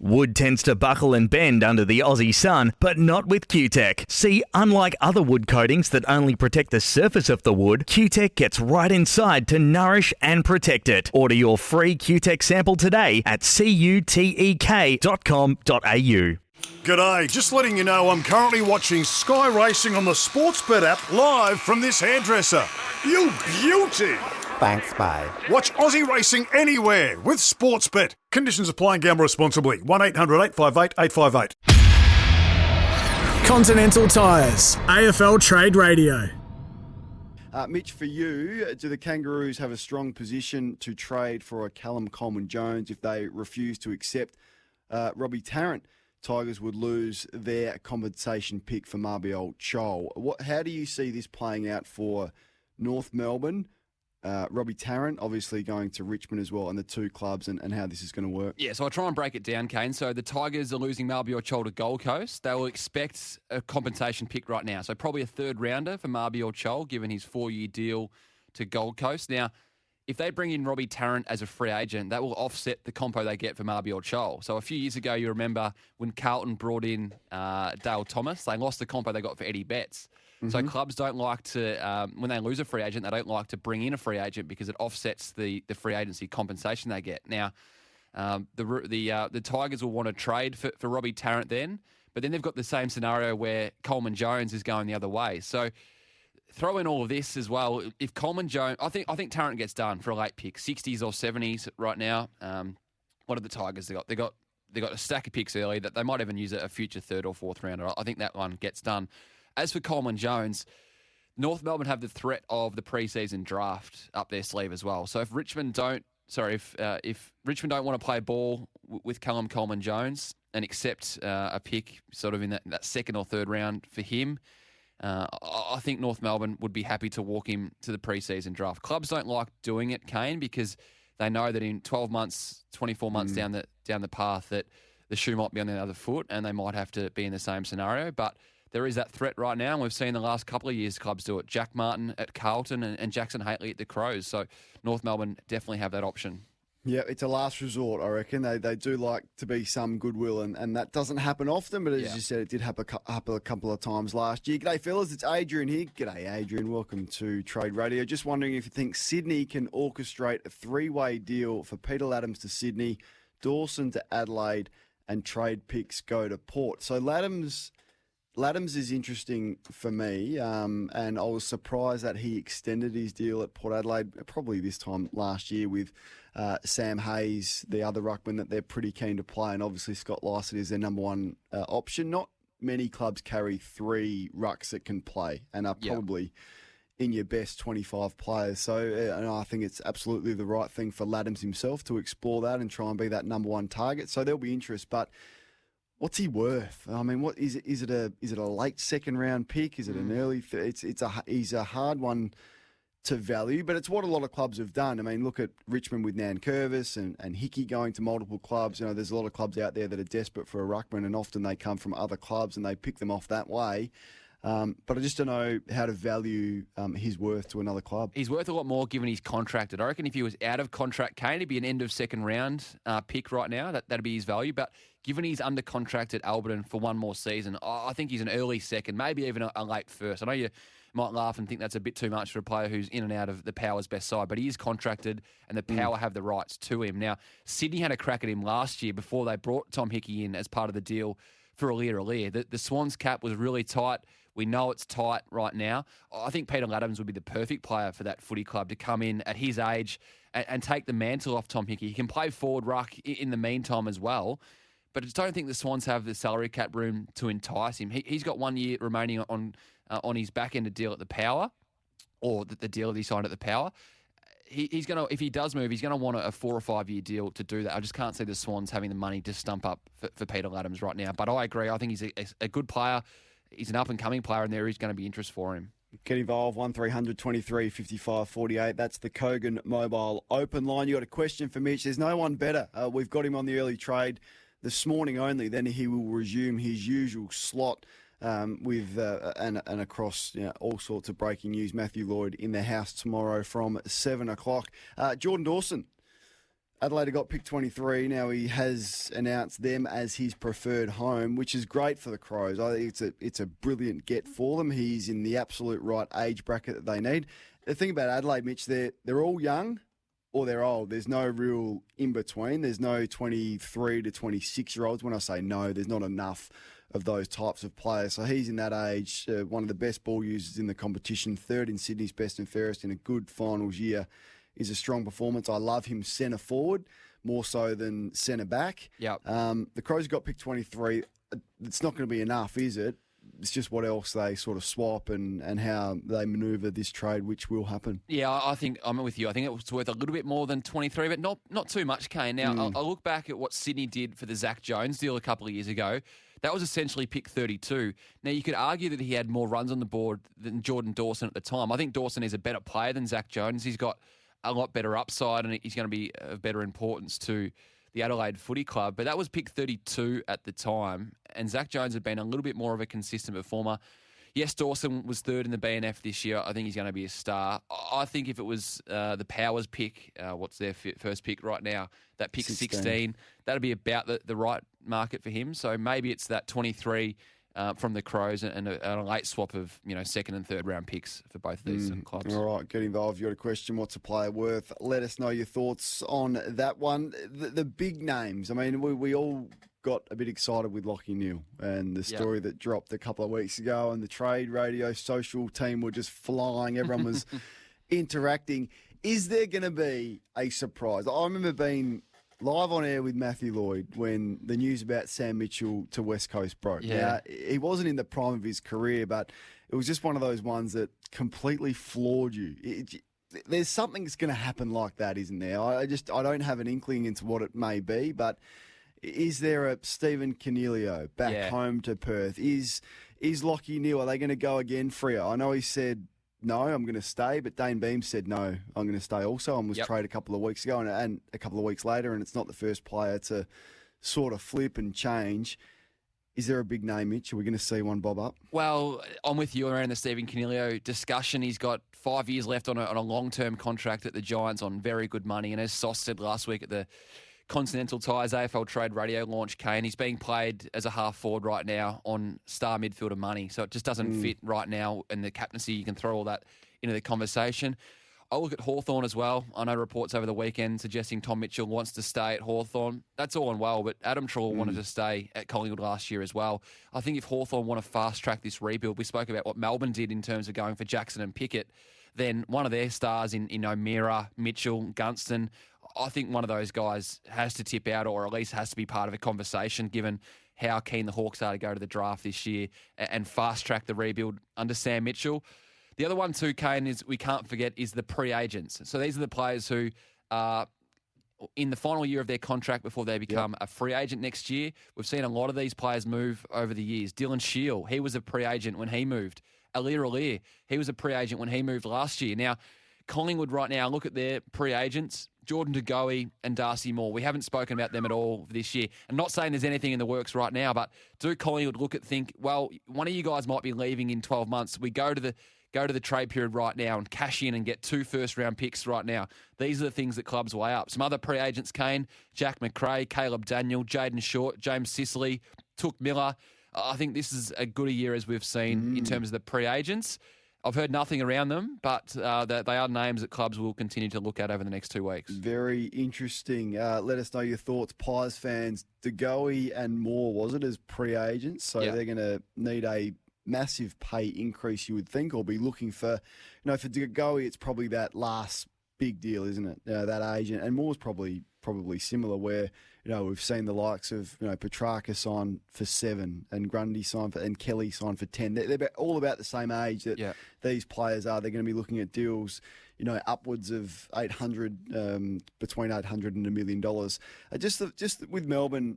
Wood tends to buckle and bend under the Aussie sun, but not with Q-Tech. See, unlike other wood coatings that only protect the surface of the wood, Q-Tech gets right inside to nourish and protect it. Order your free Q-Tech sample today at cutek.com.au. G'day, just letting you know I'm currently watching Sky Racing on the Sportsbet app live from this hairdresser. You beauty! Thanks, mate. Watch Aussie Racing anywhere with Sportsbet. Conditions apply and gamble responsibly. 1-800-858-858. Continental Tires, AFL Trade Radio. Mitch, for you, do the Kangaroos have a strong position to trade for a Callum Coleman-Jones if they refuse to accept Robbie Tarrant? Tigers would lose their compensation pick for Mabior Chol. How do you see this playing out for North Melbourne? Robbie Tarrant obviously going to Richmond as well, and the two clubs, and how this is going to work. Yeah, so I'll try and break it down, Kane. So the Tigers are losing Mabior Chol to Gold Coast. They will expect a compensation pick right now. So probably a third rounder for Mabior Chol, given his 4-year deal to Gold Coast. Now, if they bring in Robbie Tarrant as a free agent, that will offset the compo they get for Mabior Chol. So a few years ago, you remember when Carlton brought in Dale Thomas, they lost the compo they got for Eddie Betts. Mm-hmm. So clubs don't like to, when they lose a free agent, they don't like to bring in a free agent because it offsets the free agency compensation they get. Now, the Tigers will want to trade for Robbie Tarrant then, but then they've got the same scenario where Coleman-Jones is going the other way. So throw in all of this as well. If Coleman-Jones, I think Tarrant gets done for a late pick, 60s or 70s right now. What have the Tigers got? They got a stack of picks early that they might even use a future third or fourth rounder. I think that one gets done. As for Coleman-Jones, North Melbourne have the threat of the pre-season draft up their sleeve as well. So if Richmond don't want to play ball with Callum Coleman-Jones and accept a pick sort of in that second or third round for him, I think North Melbourne would be happy to walk him to the pre-season draft. Clubs don't like doing it, Kane, because they know that in 12 months, 24 months down the path that the shoe might be on the other foot and they might have to be in the same scenario. But there is that threat right now, and we've seen the last couple of years clubs do it. Jack Martin at Carlton and Jackson Hately at the Crows. So North Melbourne definitely have that option. Yeah, it's a last resort, I reckon. They do like to be some goodwill, and that doesn't happen often, but as you said, it did happen a couple of times last year. G'day, fellas. It's Adrian here. G'day, Adrian. Welcome to Trade Radio. Just wondering if you think Sydney can orchestrate a three-way deal for Peter Laddams to Sydney, Dawson to Adelaide, and trade picks go to Port. So Laddams is interesting for me, and I was surprised that he extended his deal at Port Adelaide probably this time last year with Sam Hayes, the other ruckman that they're pretty keen to play, and obviously Scott Lycett is their number one option. Not many clubs carry three rucks that can play and are probably in your best 25 players. So and I think it's absolutely the right thing for Laddams himself to explore that and try and be that number one target. So there'll be interest, but what's he worth? I mean, what is it? Is it a late second round pick? Is it an early? He's a hard one to value, but it's what a lot of clubs have done. I mean, look at Richmond with Nankervis and Hickey going to multiple clubs. You know, there's a lot of clubs out there that are desperate for a ruckman, and often they come from other clubs and they pick them off that way. But I just don't know how to value his worth to another club. He's worth a lot more given he's contracted. I reckon if he was out of contract, Kane, he'd be an end of second round pick right now. That'd be his value. But given he's under contract at Alberton for one more season, I think he's an early second, maybe even a late first. I know you might laugh and think that's a bit too much for a player who's in and out of the Power's best side, but he is contracted and the Power have the rights to him. Now, Sydney had a crack at him last year before they brought Tom Hickey in as part of the deal for Aliir. The Swans cap was really tight. We know it's tight right now. I think Peter Laddams would be the perfect player for that footy club to come in at his age and take the mantle off Tom Hickey. He can play forward ruck in the meantime as well. But I just don't think the Swans have the salary cap room to entice him. He's got 1 year remaining on his back end of deal at the Power, or the deal that he signed at the Power. He's going to, if he does move, he's going to want a 4 or 5 year deal to do that. I just can't see the Swans having the money to stump up for Peter Laddams right now. But I agree. I think he's a good player. He's an up-and-coming player, and there is going to be interest for him. Get involved, 1300 23 55 48. That's the Kogan Mobile Open Line. You got a question for Mitch? There's no one better. We've got him on the early trade this morning only. Then he will resume his usual slot with and across all sorts of breaking news. Matthew Lloyd in the house tomorrow from 7 o'clock. Jordan Dawson Adelaide got pick 23. Now he has announced them as his preferred home, which is great for the Crows. I think it's a brilliant get for them. He's in the absolute right age bracket that they need. The thing about Adelaide, Mitch, they're all young or they're old. There's no real in between. There's no 23 to 26-year-olds. When I say no, there's not enough of those types of players. So he's in that age, one of the best ball users in the competition, third in Sydney's best and fairest in a good finals year. Is a strong performance. I love him centre forward more so than centre back. Yep. The Crows got pick 23. It's not going to be enough, is it? It's just what else they sort of swap and how they manoeuvre this trade, which will happen. Yeah, I think I'm with you. I think it was worth a little bit more than 23, but not too much, Kane. Now, I look back at what Sydney did for the Zach Jones deal a couple of years ago. That was essentially pick 32. Now, you could argue that he had more runs on the board than Jordan Dawson at the time. I think Dawson is a better player than Zach Jones. He's got a lot better upside and he's going to be of better importance to the Adelaide Footy Club. But that was pick 32 at the time, and Zach Jones had been a little bit more of a consistent performer. Yes, Dawson was third in the BNF this year. I think he's going to be a star. I think if it was the Powers pick, what's their first pick right now, that pick 16 that'd be about the right market for him. So maybe it's that 23 from the Crows and a late swap of second and third round picks for both of these clubs. All right, get involved. You got a question? What's a player worth? Let us know your thoughts on that one. The big names. I mean, we all got a bit excited with Lachie Neale and the story that dropped a couple of weeks ago, and the Trade Radio social team were just flying. Everyone was interacting. Is there going to be a surprise? I remember being live on air with Matthew Lloyd when the news about Sam Mitchell to West Coast broke. Yeah. Now, he wasn't in the prime of his career, but it was just one of those ones that completely floored you. There's something that's going to happen like that, isn't there? I don't have an inkling into what it may be, but is there a Stephen Cornelio back home to Perth? Is Lachie Neale, are they going to go again, Freo? I know he said, no, I'm going to stay, but Dane Beam said, no, I'm going to stay also, and was traded a couple of weeks ago and a couple of weeks later, and it's not the first player to sort of flip and change. Is there a big name, Mitch? Are we going to see one bob up? Well, I'm with you around the Stephen Cornelio discussion. He's got 5 years left on a long-term contract at the Giants on very good money, and as Sauce said last week at the Continental Tires AFL Trade Radio launch, Kane, he's being played as a half-forward right now on star midfielder money, so it just doesn't fit right now, and the captaincy, you can throw all that into the conversation. I look at Hawthorn as well. I know reports over the weekend suggesting Tom Mitchell wants to stay at Hawthorn. That's all and well, but Adam Trelaw wanted to stay at Collingwood last year as well. I think if Hawthorn want to fast-track this rebuild, we spoke about what Melbourne did in terms of going for Jackson and Pickett, then one of their stars in O'Meara, Mitchell, Gunston, I think one of those guys has to tip out, or at least has to be part of a conversation, given how keen the Hawks are to go to the draft this year and fast-track the rebuild under Sam Mitchell. The other one too, Kane, is we can't forget is the pre-agents. So these are the players who are in the final year of their contract before they become a free agent next year. We've seen a lot of these players move over the years. Dylan Shield, he was a pre-agent when he moved. Aliir, he was a pre-agent when he moved last year. Now, Collingwood right now, look at their pre-agents, Jordan De Goey and Darcy Moore. We haven't spoken about them at all this year. I'm not saying there's anything in the works right now, but do Collingwood think, well, one of you guys might be leaving in 12 months. We go to the trade period right now and cash in and get 2 first-round picks right now. These are the things that clubs weigh up. Some other pre-agents, Kane, Jack McRae, Caleb Daniel, Jaden Short, James Sicily, Took Miller. I think this is as good a year as we've seen in terms of the pre-agents. I've heard nothing around them, but they are names that clubs will continue to look at over the next 2 weeks. Very interesting. Let us know your thoughts, Pies fans. De Goey and Moore, was it, as pre-agents? So they're going to need a massive pay increase, you would think, or be looking for, for De Goey, it's probably that last big deal, isn't it? That agent. And Moore's probably similar, where, we've seen the likes of, Petrarca sign for 7 and Grundy sign for, and Kelly sign for 10. They're all about the same age that these players are. They're going to be looking at deals, upwards of 800, between 800 and $1 million. Just with Melbourne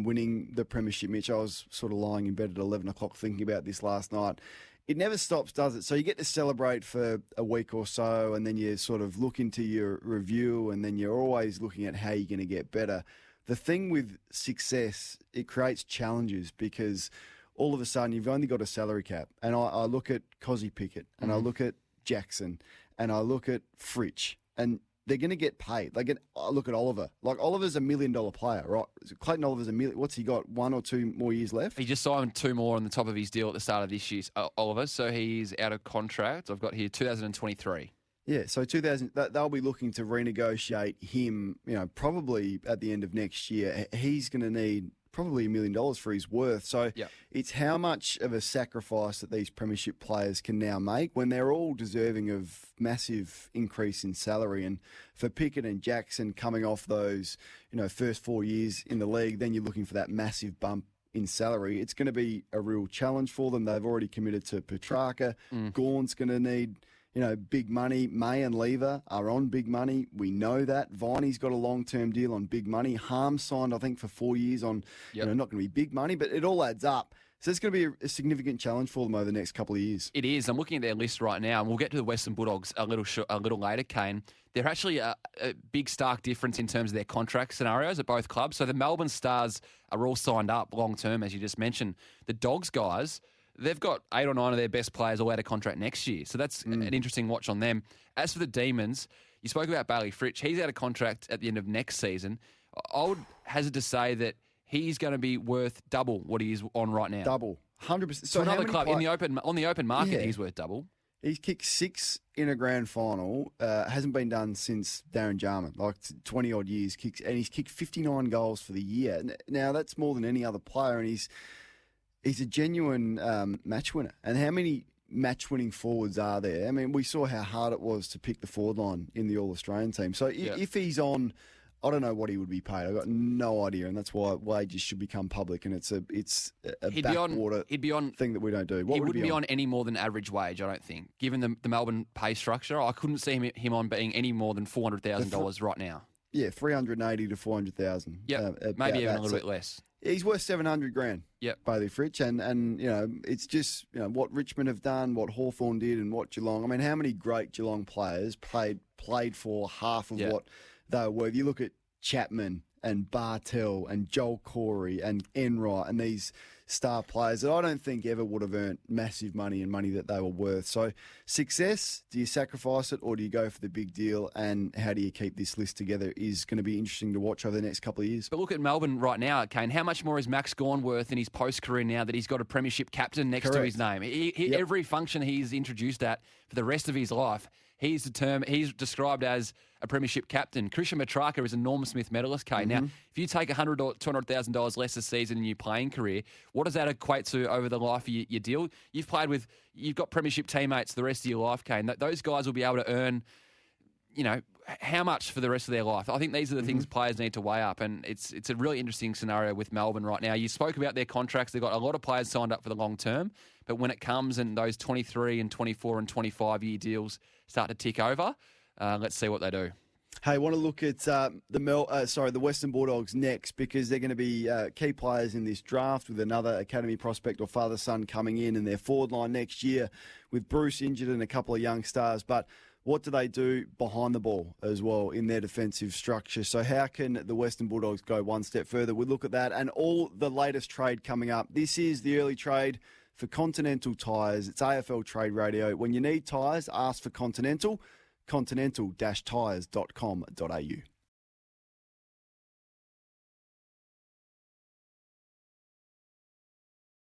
winning the premiership, Mitch, I was sort of lying in bed at 11 o'clock thinking about this last night. It never stops, does it? So you get to celebrate for a week or so, and then you sort of look into your review, and then you're always looking at how you're going to get better. The thing with success, it creates challenges, because all of a sudden you've only got a salary cap. And I look at Cozzy Pickett, and I look at Jackson, and I look at Fritsch, and they're going to get paid. Look at Oliver. Like, Oliver's $1 million player, right? Clayton Oliver's $1 million. What's he got? 1 or 2 more years left? He just signed 2 more on the top of his deal at the start of this year, Oliver. So he's out of contract. I've got here 2023. Yeah, so they'll be looking to renegotiate him, probably at the end of next year. He's going to need probably $1 million for his worth. So it's how much of a sacrifice that these premiership players can now make when they're all deserving of massive increase in salary. And for Pickett and Jackson coming off those, first 4 years in the league, then you're looking for that massive bump in salary. It's going to be a real challenge for them. They've already committed to Petrarca. Gawn's going to need big money. May and Lever are on big money. We know that. Viney's got a long-term deal on big money. Harm signed, I think, for 4 years on, not going to be big money, but it all adds up. So it's going to be a significant challenge for them over the next couple of years. It is. I'm looking at their list right now, and we'll get to the Western Bulldogs a little later, Kane. They're actually a big, stark difference in terms of their contract scenarios at both clubs. So the Melbourne Stars are all signed up long-term, as you just mentioned. The Dogs guys, they've got 8 or 9 of their best players all out of contract next year. So that's an interesting watch on them. As for the Demons, you spoke about Bailey Fritsch. He's out of contract at the end of next season. I would hazard to say that he's going to be worth double what he is on right now. Double. 100%. So another club on the open market, he's worth double. He's kicked 6 in a grand final. Hasn't been done since Darren Jarman, 20-odd years. And he's kicked 59 goals for the year. Now, that's more than any other player, and he's a genuine match winner. And how many match-winning forwards are there? I mean, we saw how hard it was to pick the forward line in the All-Australian team. So if he's on, I don't know what he would be paid. I've got no idea, and that's why wages should become public, and it's a backwater thing that we don't do. He wouldn't be on any more than average wage, I don't think. Given the Melbourne pay structure, I couldn't see him on being any more than $400,000 right now. Yeah, 380 to 400,000. Yeah, maybe even a little bit less. He's worth $700,000. Yep. Bailey Fritsch, and it's just what Richmond have done, what Hawthorn did, and what Geelong. I mean, how many great Geelong players played for half of what they were worth? You look at Chapman and Bartel and Joel Corey and Enright and these star players that I don't think ever would have earned massive money and money that they were worth. So success, do you sacrifice it or do you go for the big deal, and how do you keep this list together is going to be interesting to watch over the next couple of years. But look at Melbourne right now, Kane. How much more is Max Gawn worth in his post-career now that he's got a premiership captain next to his name? Every function he's introduced at for the rest of his life, he's described as a premiership captain. Christian Petrarca is a Norm Smith medalist, Kane. Now, if you take $100,000 or $200,000 less a season in your playing career, what does that equate to over the life of your deal? You've got premiership teammates the rest of your life, Kane. Those guys will be able to earn, how much for the rest of their life. I think these are the things players need to weigh up, and it's a really interesting scenario with Melbourne right now. You spoke about their contracts. They've got a lot of players signed up for the long term, but when it comes and those 23 and 24 and 25-year deals start to tick over, let's see what they do. Hey, I want to look at the Western Bulldogs next, because they're going to be key players in this draft with another academy prospect or father-son coming in their forward line next year with Bruce injured and a couple of young stars. But what do they do behind the ball as well in their defensive structure? So how can the Western Bulldogs go one step further? We'll look at that and all the latest trade coming up. This is the early trade for Continental Tyres. It's AFL Trade Radio. When you need tyres, ask for Continental, continental-tyres.com.au.